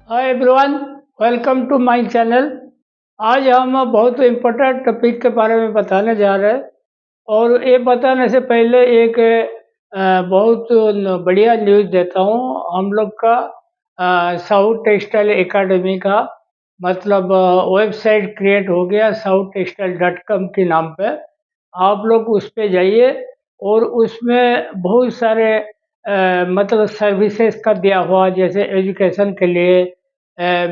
Hi everyone, welcome to my channel. आज हम बहुत इम्पोर्टेंट टॉपिक के बारे में बताने जा रहे हैं। और ये बताने से पहले एक बहुत बढ़िया न्यूज़ देता हूँ। हम लोग का साउथ टेक्सटाइल एकेडमी का मतलब वेबसाइट क्रिएट हो गया southTextile.com के नाम पे। आप लोग उस पे जाइए और उसमें बहुत सारे मतलब सर्विसेज का दिया हुआ, जैसे एजुकेशन के लिए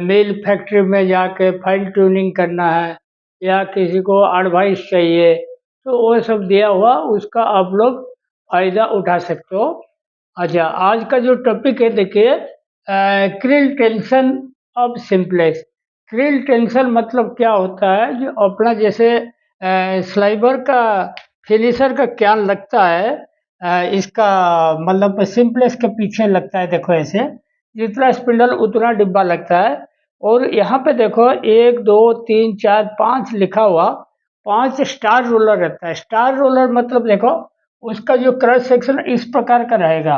मिल फैक्ट्री में जाके फाइन ट्यूनिंग करना है या किसी को एडवाइस चाहिए, तो वो सब दिया हुआ, उसका आप लोग फ़ायदा उठा सकते हो। अच्छा, आज का जो टॉपिक है देखिए, krill tension of simplex. Krill tension मतलब क्या होता है, जो अपना जैसे स्लाइबर का फिनिशर का क्या लगता है, इसका मतलब सिंप्लेक्स के पीछे लगता है। देखो ऐसे जितना स्पिंडल उतना डिब्बा लगता है। और यहाँ पे देखो 1 2 3 4 5 लिखा हुआ, 5 स्टार रोलर रहता है। स्टार रोलर मतलब देखो उसका जो क्रॉस सेक्शन इस प्रकार का रहेगा।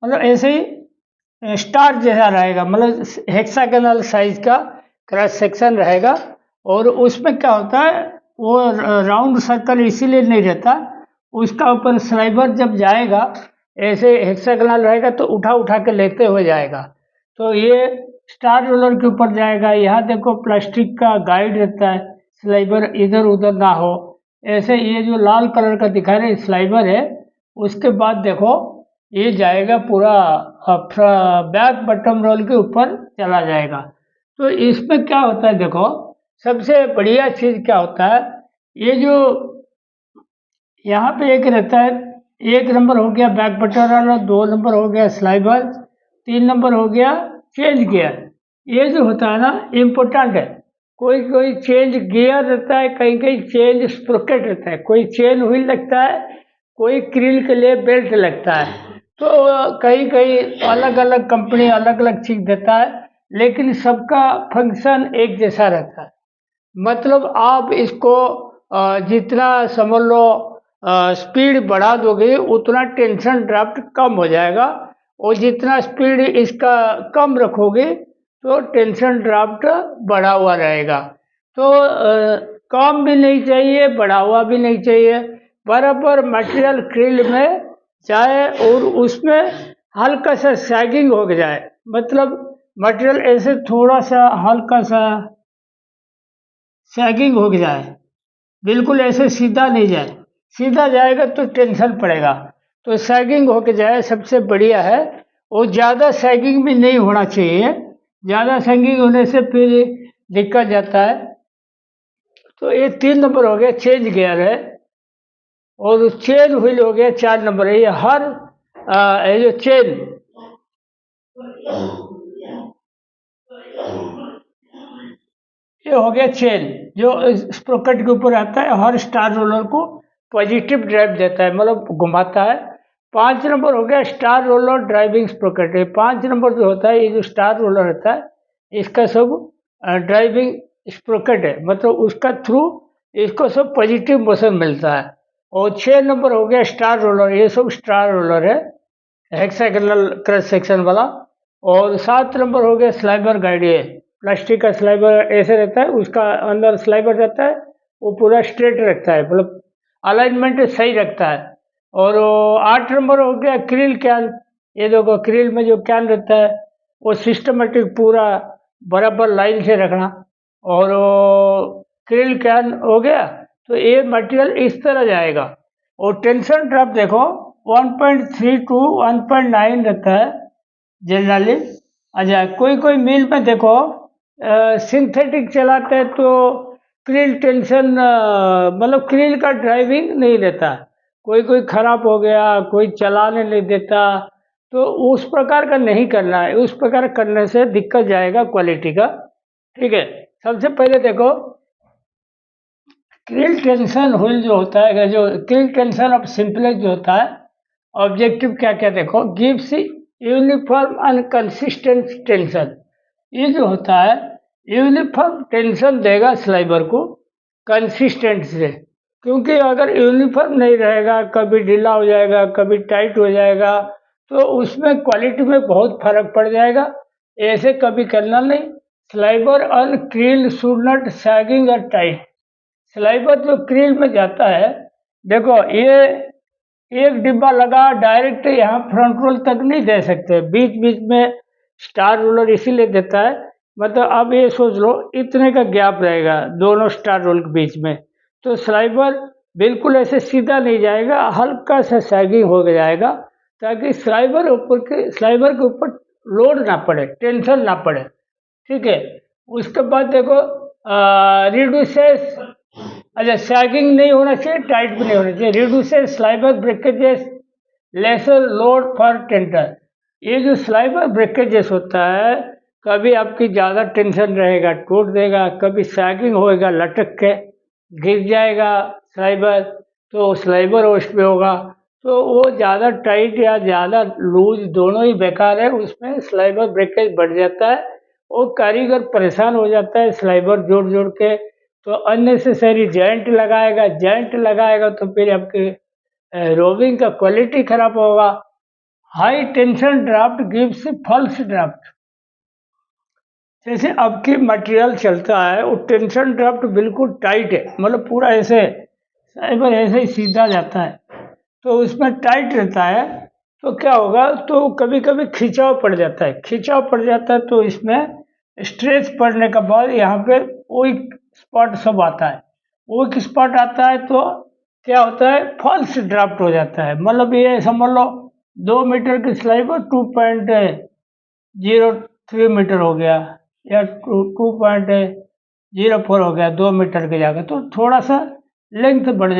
मतलब ऐसे ही स्टार जैसा रहेगा, मतलब हेक्सागोनल साइज का क्रॉस सेक्शन रहेगा। और उसमें क्या होता है, वो राउंड सर्कल इसीलिए नहीं रहता, उसका ऊपर स्लाइबर जब जाएगा ऐसे हेक्सागोनल रहेगा तो उठा उठा के लेते हुए जाएगा। तो ये स्टार रोलर के ऊपर जाएगा। यहाँ देखो प्लास्टिक का गाइड रहता है, स्लाइबर इधर उधर ना हो। ऐसे ये जो लाल कलर का दिखा रहे स्लाइबर है, उसके बाद देखो ये जाएगा पूरा बैक बटन रोल के ऊपर चला जाएगा। तो इसमें क्या होता है देखो, सबसे बढ़िया चीज़ क्या होता है, ये जो यहाँ पे एक रहता है, 1 नंबर हो गया बैक बटन वाला, 2 नंबर हो गया स्लाइबर, 3 नंबर हो गया चेंज गियर। ये जो होता है ना, इम्पोर्टेंट है। कोई कोई चेंज गियर रहता है, कहीं कहीं चेंज स्प्रोकेट रहता है, कोई चेन व्हील लगता है, कोई क्रिल के लिए बेल्ट लगता है। तो कहीं कहीं अलग अलग कंपनी अलग अलग चीज़ देता है, लेकिन सबका फंक्शन एक जैसा रहता है। मतलब आप इसको जितना समझ लो स्पीड बढ़ा दोगे उतना टेंशन ड्राफ्ट कम हो जाएगा, और जितना स्पीड इसका कम रखोगे तो टेंशन ड्राफ्ट बढ़ा हुआ रहेगा। तो कम भी नहीं चाहिए, बढ़ा हुआ भी नहीं चाहिए, बराबर मटेरियल क्रिल में जाए और उसमें हल्का सा सैगिंग हो जाए। मतलब मटेरियल ऐसे थोड़ा सा हल्का सा सैगिंग हो जाए, बिल्कुल ऐसे सीधा नहीं जाए। सीधा जाएगा तो टेंशन पड़ेगा। तो सैगिंग होके जाए सबसे बढ़िया है। और ज़्यादा सैगिंग भी नहीं होना चाहिए, ज़्यादा सैगिंग होने से फिर दिक्कत जाता है। तो ये 3 नंबर हो गया चेंज गियर है। और चेन व्हील हो गया 4 नंबर है। ये हर ये जो चेन, ये हो गया चेन जो स्प्रोकेट के ऊपर आता है, हर स्टार रोलर को पॉजिटिव ड्राइव देता है, मतलब घुमाता है। 5 नंबर हो गया स्टार रोलर ड्राइविंग स्प्रोकेट है। 5 नंबर जो होता है, ये जो स्टार रोलर रहता है, इसका सब ड्राइविंग स्प्रोकेट है, मतलब उसका थ्रू इसको सब पॉजिटिव मोशन मिलता है। और 6 नंबर हो गया स्टार रोलर, ये सब स्टार रोलर है, हेक्सागोनल क्रॉस सेक्शन वाला। और 7 नंबर हो गया स्लाइबर गाइड। ये प्लास्टिक का स्लाइबर ऐसे रहता है, उसका अंदर स्लाइबर रहता है, वो पूरा स्ट्रेट रखता है, मतलब अलाइनमेंट सही रखता है। और 8 नंबर हो गया क्रिल कैन। ये देखो क्रिल में जो कैन रहता है वो सिस्टमेटिक पूरा बराबर लाइन से रखना। और क्रिल कैन हो गया, तो ये मटेरियल इस तरह जाएगा। और टेंशन ड्रॉप देखो 1.3 टू 1.9 रहता है जनरली। अच्छा, कोई कोई मिल में देखो सिंथेटिक चलाते हैं तो क्रिल टेंशन मतलब क्रिल का ड्राइविंग नहीं रहता। कोई कोई खराब हो गया, कोई चलाने नहीं देता, तो उस प्रकार का नहीं करना है। उस प्रकार करने से दिक्कत जाएगा क्वालिटी का। ठीक है, सबसे पहले देखो क्रिल टेंशन व्हील जो होता है, जो क्रिल टेंशन ऑफ सिंपलेक्स जो होता है, ऑब्जेक्टिव क्या क्या देखो, gives uniform and consistent tension. ये जो होता है यूनिफॉर्म टेंशन देगा स्लाइबर को कंसिस्टेंट से। क्योंकि अगर यूनिफॉर्म नहीं रहेगा, कभी ढीला हो जाएगा, कभी टाइट हो जाएगा, तो उसमें क्वालिटी में बहुत फर्क पड़ जाएगा। ऐसे कभी करना नहीं। Sliver on krill should not sagging और टाइट। स्लाइबर जो क्रील में जाता है, देखो ये एक डिब्बा लगा डायरेक्ट यहाँ फ्रंट रोल तक नहीं दे सकते, बीच बीच में स्टार रोलर इसीलिए देता है। मतलब अब ये सोच लो इतने का गैप रहेगा दोनों स्टार रोल के बीच में, तो स्लाइबर बिल्कुल ऐसे सीधा नहीं जाएगा, हल्का सा सैगिंग हो जाएगा, ताकि स्लाइबर के ऊपर लोड ना पड़े, टेंशन ना पड़े। ठीक है। उसके बाद देखो रिड्यूसेस, अच्छा सैगिंग नहीं होना चाहिए, टाइट भी नहीं होना चाहिए। Reduces sliver breakages lesser load for tenter. ये जो स्लाइबर ब्रेकेजेस होता है, कभी आपकी ज़्यादा टेंशन रहेगा टूट देगा, कभी सैगिंग होएगा लटक के गिर जाएगा स्लाइबर, तो स्लाइबर उस पे होगा, तो वो ज़्यादा टाइट या ज़्यादा लूज दोनों ही बेकार है, उसमें स्लाइबर ब्रेकेज बढ़ जाता है और कारीगर परेशान हो जाता है स्लाइबर जोड़ जोड़ के। तो अननेसेसरी जॉइंट लगाएगा तो फिर आपके रोविंग का क्वालिटी खराब होगा। High tension draft gives false draft. जैसे अब की मटेरियल चलता है वो टेंशन ड्राफ्ट बिल्कुल टाइट है, मतलब पूरा ऐसे साइबर ऐसे ही सीधा जाता है, तो उसमें टाइट रहता है, तो क्या होगा, तो कभी कभी खिंचाव पड़ जाता है, तो इसमें स्ट्रेच पड़ने के बाद यहाँ पे वीक स्पॉट सब आता है। वीक स्पॉट आता है तो क्या होता है, फॉल्स ड्राफ्ट हो जाता है। मतलब ये समझ लो 2 मीटर की स्लाइबर 2.03 मीटर हो गया, या 2.04 हो गया, 2 मीटर की जगह तो थोड़ा सा लेंथ बढ़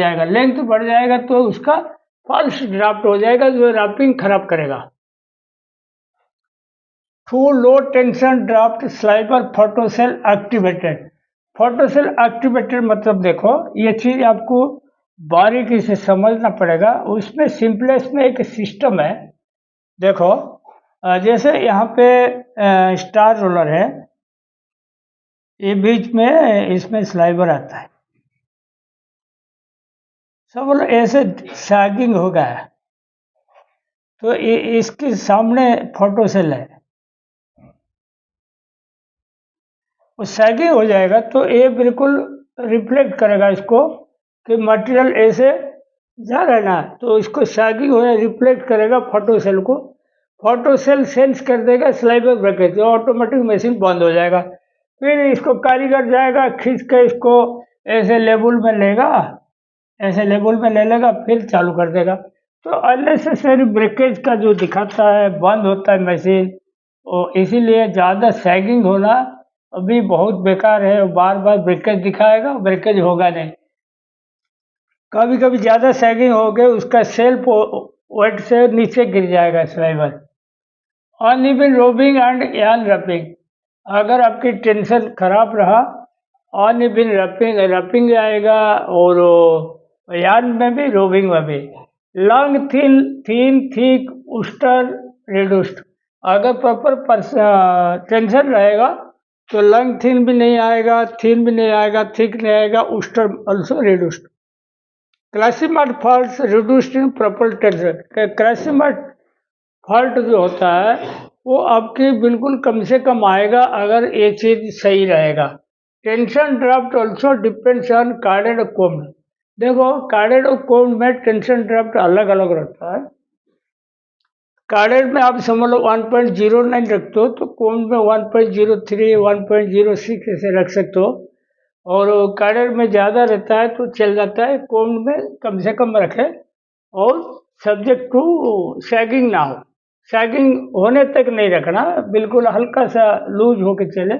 जाएगा तो उसका फॉल्स ड्राफ्ट हो जाएगा, जो रैपिंग खराब करेगा। Too low tension draft sliver photocell activated. Photocell activated मतलब देखो ये चीज आपको बारीकी से समझना पड़ेगा। उसमें सिंपलेस्ट में एक सिस्टम है। देखो जैसे यहाँ पे स्टार रोलर है, ये बीच में इसमें स्लाइबर आता है, सब बोलो ऐसे सैगिंग हो गया है, तो ये इसके सामने फोटो सेल है, वो सैगिंग हो जाएगा तो ये बिल्कुल रिफ्लेक्ट करेगा इसको कि मटेरियल ऐसे जा रहा है ना, तो इसको सैगिंग हो जाए रिफ्लेक्ट करेगा फोटो सेल को। फोटो सेल सेंस कर देगा स्लाइबर ब्रेकेज, तो ऑटोमेटिक मशीन बंद हो जाएगा। फिर इसको कारीगर जाएगा खींच के इसको ऐसे लेवल में लेगा, ऐसे लेवल में ले लेगा, फिर चालू कर देगा। तो अननेसेसरी ब्रेकेज का जो दिखाता है बंद होता है मशीन, और इसीलिए ज़्यादा सैगिंग होना अभी बहुत बेकार है। बार बार ब्रेकेज दिखाएगा, ब्रेकेज होगा नहीं। कभी कभी ज़्यादा सैगिंग हो गए उसका सेल्फ वेट से नीचे गिर जाएगा स्लाइबर। अनइवन रोबिंग एंड यान रैपिंग। अगर आपकी टेंशन खराब रहा, अनइवन रैपिंग आएगा, और यान में भी रोबिंग में भी। लॉन्ग थीन थिक उस्टर रिड्यूस्ड। अगर प्रॉपर टेंशन रहेगा तो लंग थिन भी नहीं आएगा, थिन भी नहीं आएगा, थिक नहीं आएगा, Uster also reduced. Classimat fault reduced in proper tension. Classimat fault जो होता है वो आपकी बिल्कुल कम से कम आएगा अगर ये चीज सही रहेगा। Tension draft also depends on carded और कोम्ड। देखो कार्डेड और कोम्ड में टेंशन ड्राफ्ट अलग अलग रहता है। कार्डेड में आप समझ लो 1.09 रखते हो, तो कोम्ड में 1.03 1.06 ऐसे रख सकते हो। और कार्डेड में ज़्यादा रहता है तो चल जाता है, कोम्ड में कम से कम रखें, और सब्जेक्ट टू सैगिंग ना हो। सैगिंग होने तक नहीं रखना, बिल्कुल हल्का सा लूज होके चले,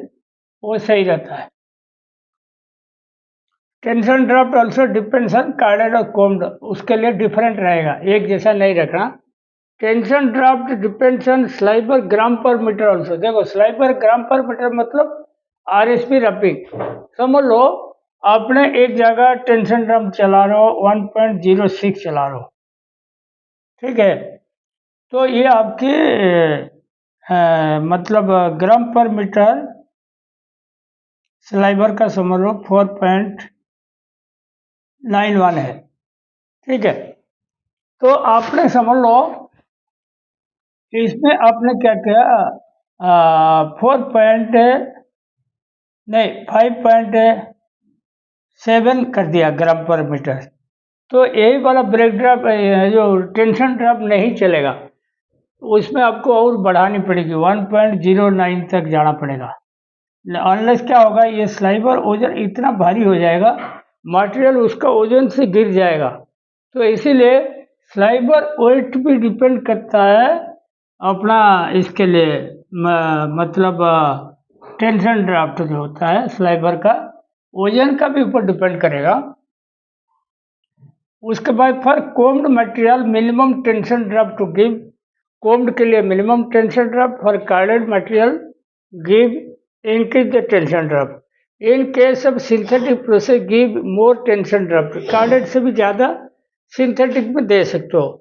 वो सही रहता है। Tension draft also depends on carded और कोम्ड, उसके लिए डिफरेंट रहेगा, एक जैसा नहीं रखना। Tension draft depends on sliver gram per metre also. देखो स्लाइबर ग्राम पर मीटर मतलब आरएसपी रैपिंग। समझ लो आपने एक जगह टेंशन ड्राफ्ट चला रहे हो 1.06 चला रहे हो, ठीक है, तो ये आपकी मतलब ग्राम पर मीटर स्लाइबर का समझ लो 4.06 लाइन 1 है, ठीक है। तो आपने समझ लो इसमें आपने क्या किया, 4 पॉइंट नहीं 5.7 कर दिया ग्राम पर मीटर। तो यही वाला ब्रेक ड्रॉप जो टेंशन ड्रॉप नहीं चलेगा, उसमें आपको और बढ़ानी पड़ेगी, 1.09 तक जाना पड़ेगा। अनलेस क्या होगा, ये स्लाइबर ओजन इतना भारी हो जाएगा, मटेरियल उसका ओजन से गिर जाएगा। तो इसीलिए स्लाइबर वेट भी डिपेंड करता है अपना इसके लिए, मतलब टेंशन ड्राफ्ट जो होता है स्लाइबर का, वजन का भी ऊपर डिपेंड करेगा। उसके बाद for combed material minimum tension draft to give, combed के लिए minimum tension draft, for carded material give increase the tension draft, in case of synthetic process give more tension draft, carded से भी ज़्यादा synthetic में दे सकते हो।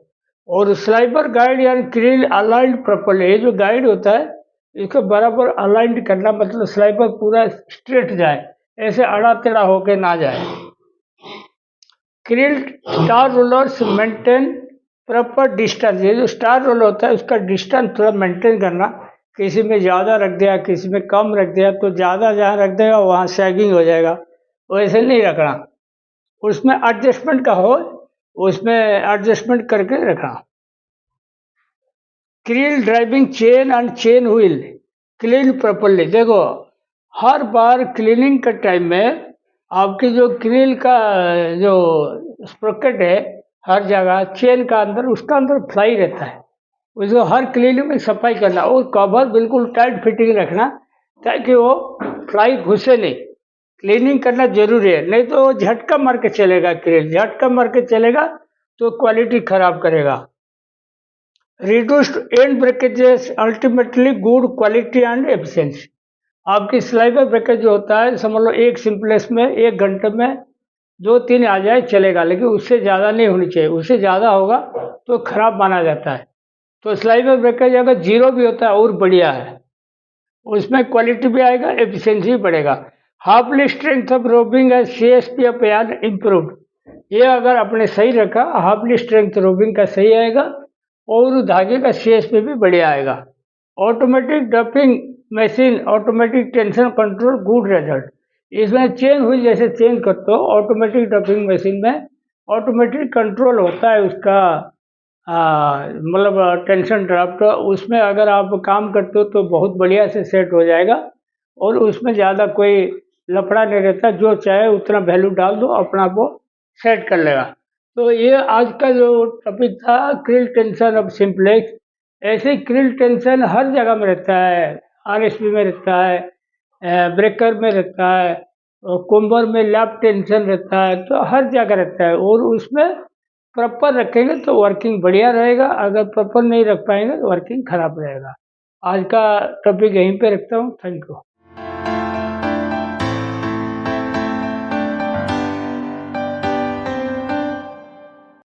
और स्लाइबर गाइड यानी क्रिल अलाइंड प्रॉपर्ली, ये जो गाइड होता है इसको बराबर अलाइंड करना, मतलब स्लाइबर पूरा स्ट्रेट जाए, ऐसे अड़ा टेढ़ा होके ना जाए। Krill star rollers maintain proper distance, ये जो स्टार रोलर होता है उसका डिस्टेंस थोड़ा मेंटेन करना, किसी में ज़्यादा रख दिया किसी में कम रख दिया, तो ज़्यादा जहाँ रख देगा वहाँ सैगिंग हो जाएगा, वैसे नहीं रखना। उसमें एडजस्टमेंट का हो, उसमें एडजस्टमेंट करके रखना। Krill driving chain and chain wheel clean properly, देखो हर बार क्लीनिंग के टाइम में आपकी जो क्रिल का जो स्प्रोकेट है, हर जगह चेन का अंदर उसका अंदर फ्लाई रहता है, उसको हर क्लीनिंग में सफाई करना और कवर बिल्कुल टाइट फिटिंग रखना ताकि वो फ्लाई घुसे नहीं। क्लीनिंग करना जरूरी है, नहीं तो झटका मार के चलेगा, क्रिल झटका मार के चलेगा तो क्वालिटी खराब करेगा। Reduced and breakages ultimately good quality and efficiency, आपकी स्लाइबर ब्रेकेज जो होता है समझ लो एक सिंपलेस में 1 घंटे में 2-3 आ जाए चलेगा, लेकिन उससे ज़्यादा नहीं होनी चाहिए, उससे ज़्यादा होगा तो खराब माना जाता है। तो स्लाइबर ब्रेकेज अगर जीरो भी होता है और बढ़िया है, उसमें क्वालिटी भी आएगा एफिशिएंसी भी बढ़ेगा। हाफली स्ट्रेंथ ऑफ रोबिंग है CSP ऑफ यार्न इम्प्रूव्ड, ये अगर आपने सही रखा हाफली स्ट्रेंथ रोबिंग का सही आएगा और धागे का CSP भी बढ़िया आएगा। Automatic doffing machine automatic tension control good result, इसमें चेन हुई जैसे चेंज करते हो ऑटोमेटिक डपिंग मशीन में ऑटोमेटिक कंट्रोल होता है उसका, मतलब टेंशन ड्राफ्ट, उसमें अगर आप काम करते हो तो बहुत बढ़िया से सेट हो जाएगा और उसमें ज़्यादा कोई लफड़ा नहीं रहता, जो चाहे उतना वैल्यू डाल दो अपना वो सेट कर लेगा। तो ये आज का जो टॉपिक था क्रिल टेंशन ऑफ सिंप्लेक्स, ऐसे ही क्रिल टेंशन हर जगह में रहता है, RSP में रहता है, ब्रेकर में रहता है, कुंबर में लैप टेंशन रहता है, तो हर जगह रहता है और उसमें प्रॉपर रखेंगे तो वर्किंग बढ़िया रहेगा, अगर प्रॉपर नहीं रख पाएंगे तो वर्किंग खराब रहेगा। आज का टॉपिक यहीं पे रखता हूँ, थैंक यू।